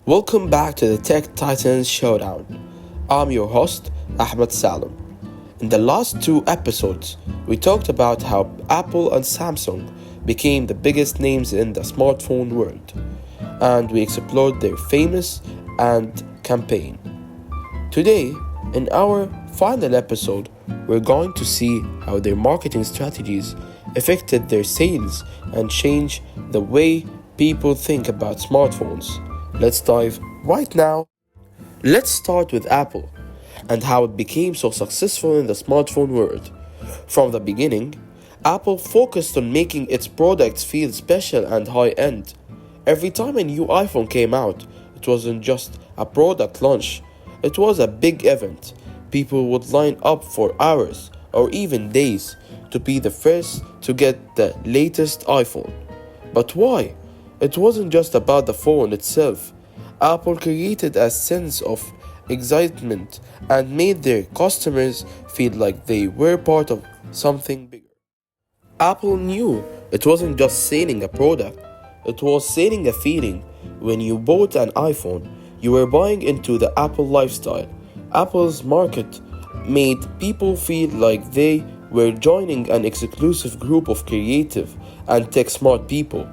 Welcome back to the Tech Titans Showdown. I'm your host, Ahmed Salem. In the last two episodes, we talked about how Apple and Samsung became the biggest names in the smartphone world, and we explored their famous and campaign. Today, in our final episode, we're going to see how their marketing strategies affected their sales and changed the way people think about smartphones. Let's dive right now. Let's start with Apple and how it became so successful in the smartphone world. From the beginning, Apple focused on making its products feel special and high end. Every time a new iPhone came out, it wasn't just a product launch, it was a big event. People would line up for hours or even days to be the first to get the latest iPhone. But why? It wasn't just about the phone itself. Apple created a sense of excitement and made their customers feel like they were part of something bigger. Apple knew it wasn't just selling a product, it was selling a feeling. When you bought an iPhone, you were buying into the Apple lifestyle. Apple's market made people feel like they were joining an exclusive group of creative and tech smart people.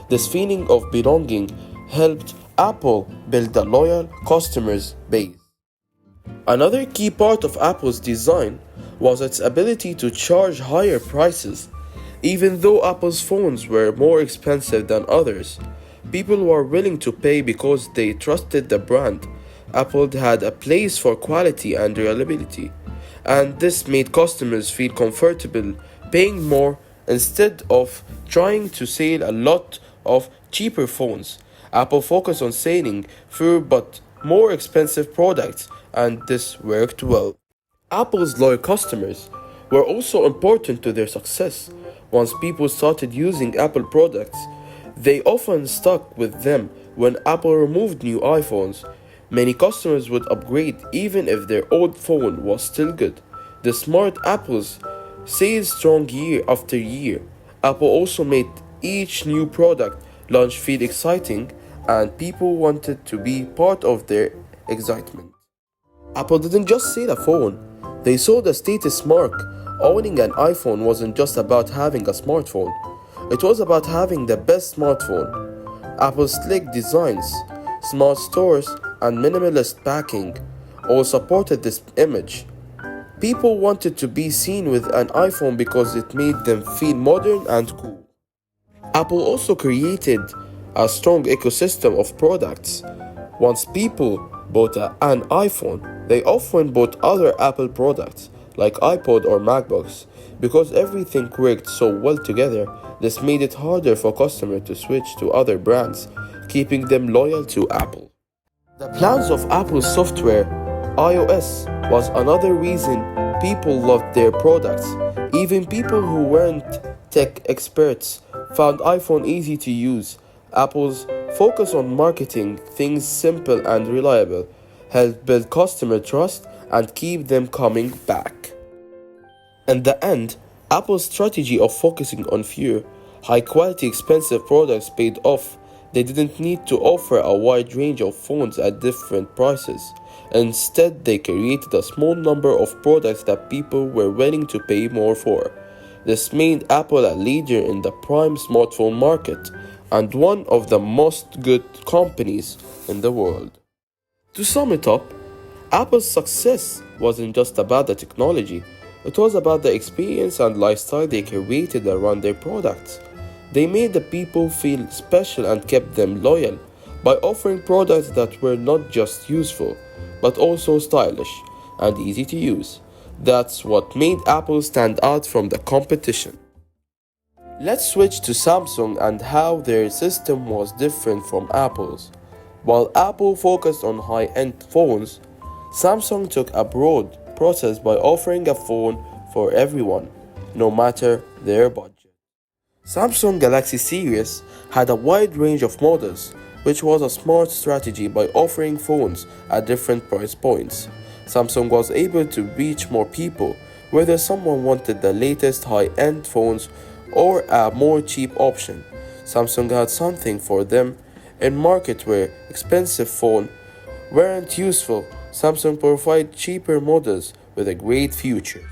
This feeling of belonging helped Apple build a loyal customers base. Another key part of Apple's design was its ability to charge higher prices. Even though Apple's phones were more expensive than others, people were willing to pay because they trusted the brand. Apple had a place for quality and reliability, and this made customers feel comfortable paying more instead of trying to sell a lot of cheaper phones. Apple focused on selling fewer but more expensive products, and this worked well. Apple's loyal customers were also important to their success. Once people started using Apple products, they often stuck with them. When Apple removed new iPhones, many customers would upgrade even if their old phone was still good. The smart Apples stayed strong year after year. Apple also made each new product launch feel exciting, and people wanted to be part of their excitement. Apple didn't just sell a phone, they sold a status mark. Owning an iPhone wasn't just about having a smartphone, it was about having the best smartphone. Apple's slick designs, smart stores, and minimalist packing all supported this image. People wanted to be seen with an iPhone because it made them feel modern and cool. Apple also created a strong ecosystem of products. Once people bought an iPhone, they often bought other Apple products like iPod or MacBooks. Because everything worked so well together, this made it harder for customers to switch to other brands, keeping them loyal to Apple. The plans of Apple's software, iOS, was another reason people loved their products. Even people who weren't tech experts found iPhone easy to use. Apple's focus on marketing things simple and reliable helped build customer trust and keep them coming back. In the end, Apple's strategy of focusing on few, high-quality, expensive products paid off. They didn't need to offer a wide range of phones at different prices. Instead, they created a small number of products that people were willing to pay more for. This made Apple a leader in the prime smartphone market and one of the most good companies in the world. To sum it up, Apple's success wasn't just about the technology, it was about the experience and lifestyle they created around their products. They made the people feel special and kept them loyal by offering products that were not just useful, but also stylish and easy to use. That's what made Apple stand out from the competition. Let's switch to Samsung and how their system was different from Apple's. While Apple focused on high-end phones, Samsung took a broad process by offering a phone for everyone, no matter their budget. Samsung Galaxy series had a wide range of models, which was a smart strategy by offering phones at different price points. Samsung was able to reach more people, whether someone wanted the latest high-end phones or a more cheap option. Samsung had something for them In market where expensive phones weren't useful, Samsung provided cheaper models with a great future.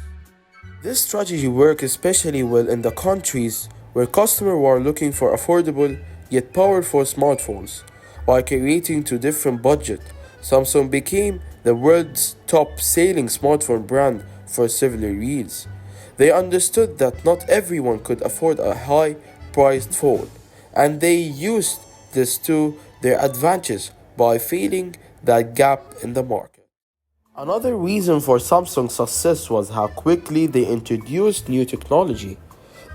This strategy worked especially well in the countries where customers were looking for affordable yet powerful smartphones. By creating two different budgets, Samsung became the world's top selling smartphone brand for several years. They understood that not everyone could afford a high priced phone, and they used this to their advantage by filling that gap in the market. Another reason for Samsung's success was how quickly they introduced new technology.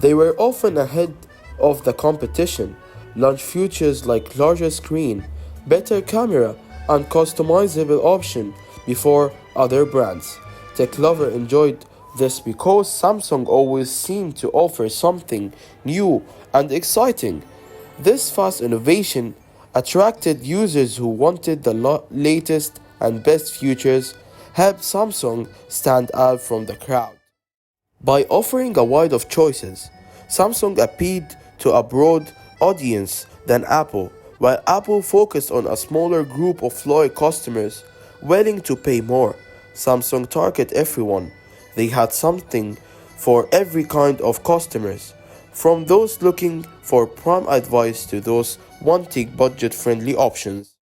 They were often ahead of the competition, launched features like larger screen, better camera, and customizable option before other brands. Tech lovers enjoyed this because Samsung always seemed to offer something new and exciting. This fast innovation attracted users who wanted the latest and best features, helped Samsung stand out from the crowd. By offering a wide of choices, Samsung appealed to a broad audience than Apple, while Apple focused on a smaller group of loyal customers willing to pay more. Samsung targeted everyone. They had something for every kind of customers, from those looking for prime advice to those wanting budget-friendly options.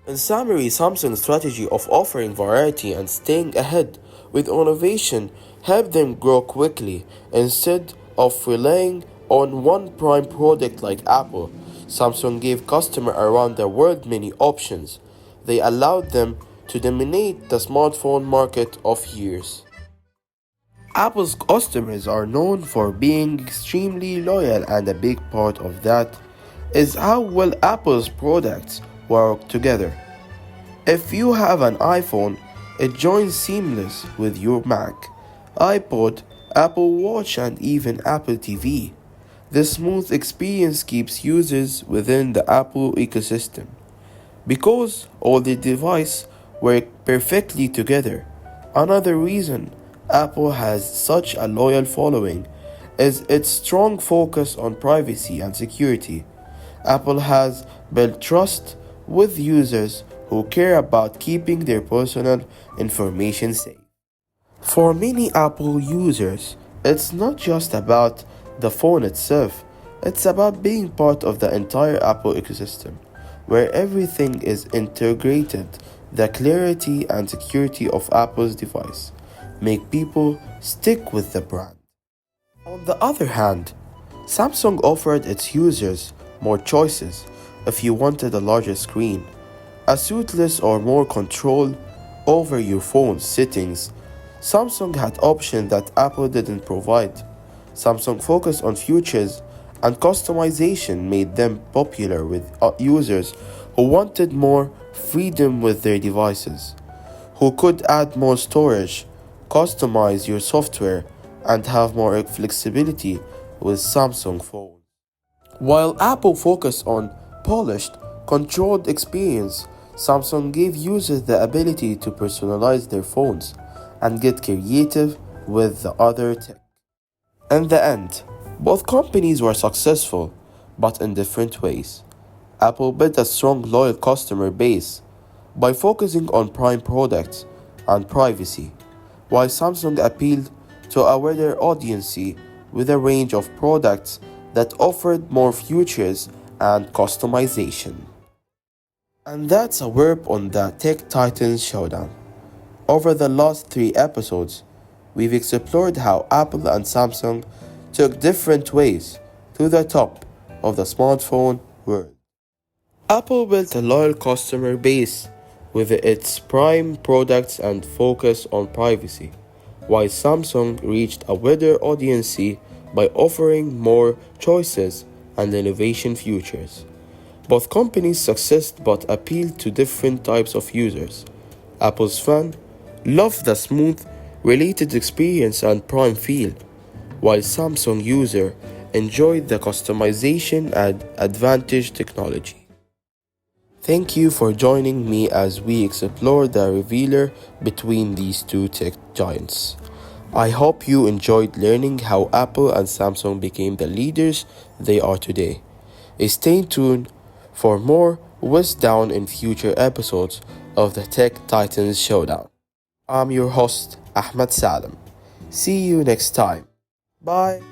In summary, Samsung's strategy of offering variety and staying ahead with innovation helped them grow quickly. Instead of relying on one prime product like Apple, Samsung gave customers around the world many options. They allowed them to dominate the smartphone market of years. Apple's customers are known for being extremely loyal, and a big part of that is how well Apple's products work together. If you have an iPhone, it joins seamless with your Mac, iPod, Apple Watch, and even Apple TV. This smooth experience keeps users within the Apple ecosystem because all the devices work perfectly together. Another reason Apple has such a loyal following is its strong focus on privacy and security. Apple has built trust with users who care about keeping their personal information safe. For many Apple users, it's not just about the phone itself, it's about being part of the entire Apple ecosystem, where everything is integrated. The clarity and security of Apple's device make people stick with the brand. On the other hand, Samsung offered its users more choices. If you wanted a larger screen, a suitless or more control over your phone's settings, Samsung had options that Apple didn't provide. Samsung focused on features and customization made them popular with users who wanted more freedom with their devices, who could add more storage, customize your software, and have more flexibility with Samsung phones. While Apple focused on polished, controlled experience, Samsung gave users the ability to personalize their phones and get creative with the other tech. In the end, both companies were successful, but in different ways. Apple built a strong loyal customer base by focusing on prime products and privacy, while Samsung appealed to a wider audience with a range of products that offered more features and customization. And that's a wrap on the Tech Titans Showdown. Over the last three episodes, we've explored how Apple and Samsung took different ways to the top of the smartphone world. Apple built a loyal customer base with its prime products and focus on privacy, while Samsung reached a wider audience by offering more choices and innovation features. Both companies succeeded but appealed to different types of users. Apple's fans loved the smooth, related experience and prime feel, while Samsung users enjoyed the customization and advantage technology. Thank you for joining me as we explore the revealer between these two tech giants. I hope you enjoyed learning how Apple and Samsung became the leaders they are today. Stay tuned For more, whiz down in future episodes of the Tech Titans Showdown. I'm your host, Ahmed Salim. See you next time. Bye.